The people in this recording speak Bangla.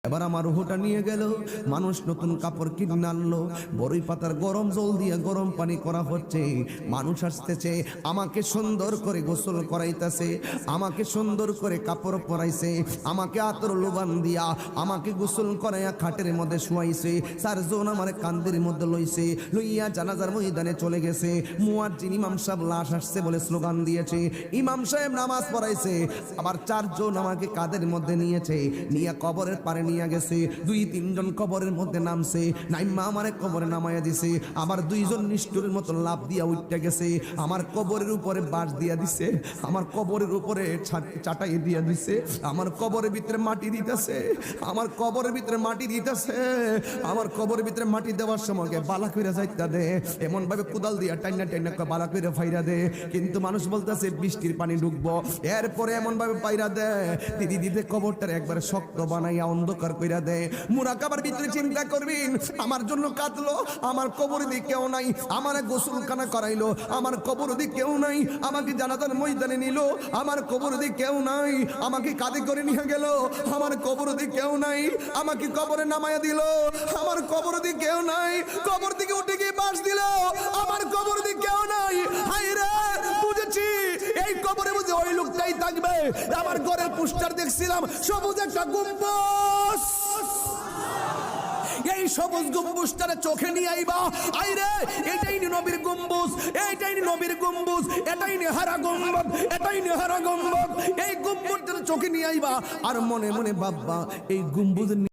এবার আমার রুহটা নিয়ে গেল। মানুষ নতুন কাপড় কিনে আনলো, বড়ই পাতার গরম জল দিয়ে গরম পানি করা হচ্ছে। মানুষ আসতেছে, আমাকে সুন্দর করে গোসল করাইতেছে, আমাকে সুন্দর করে কাপড় পরাইছে, আমাকে আতর লোবান দিয়া আমাকে গোসল করাইয়া খাটের মধ্যে শুয়াইছে। চারজন আমার কান্দের মধ্যে লইছে, লইয়া জানাজার ময়দানে চলে গেছে। মুয়াজ্জিন ইমাম সাহেব লাশ আসছে বলে স্লোগান দিয়েছে, ইমাম সাহেব নামাজ পড়াইছে। আবার চারজন আমাকে কাদের মধ্যে নিয়েছে, নিয়ে কবরের পারে নিয়ে গেছে। দুই তিনজন কবরের মধ্যে নামছে, নাইমা আমারে কবরে নামাইয়া দিছে। আবার দুইজন নিষ্ঠুরের মতো লাভ দিয়া উঠতে গেছে, আমার কবরের উপরে বাঁশ দিয়া দিছে, আমার কবরের উপরে চাটাই দিয়া দিছে, আমার কবরের ভিতরে মাটি দিতেছে, আমার কবরের ভিতরে মাটি দিতেছে। আমার কবরের ভিতরে মাটি দেওয়ার সময় বালা কইরা যাইতা দে, এমন ভাবে কোদাল দিয়া টাইনা টাইনা বালা কইরা ফাইরা দে। কিন্তু মানুষ বলতেছে বৃষ্টির পানি ঢুকবো, এরপরে এমন ভাবে পাইরা দে দিদি দিতে কবরটার একবারে শক্ত বানাইয়া অন্ধকার কইরা দে। মুরাকাবার ভিতরে চিন্তা করবেন, আমার জন্য কাঁদলো, আমার কবরে দিয়ে কেউ নাই, আমার গোসলখানা করাইলো, আমার কবরে দিয়ে কেউ নাই, আমাকে জানাজার ময়দানে নিল, আমার কবরে দিয়ে কেউ নাই, আমাকে কাঁধে করে নিয়ে গেল, আমার কবরে দিয়ে কেউ নাই, আমাকে কবরে নামায়া দিল, আমার কবরে দিয়ে কেউ নাই, কবর থেকে উঠে গিয়ে বাঁশ দিল, আমার কবরে দিয়ে কেউ নাই। হায় রে, বুঝেছি এই কবরে বুঝে ওই লোকটাই থাকবে। আমার ঘরের পোস্টার দেখছিলাম, সবুজ একটা গম্বুজ, এই সবুজ গম্বুজটারে চোখে নিয়ে আইবা। আইরে, এটাই নবীর গম্বুজ, এটাই নবীর গম্বুজ, এটাই নেহারা গম্বুজ, এটাই নেহারা গম্বুজ। এই গম্বুজটারে চোখে নিয়ে আইবা আর মনে মনে ভাববা এই গম্বুজ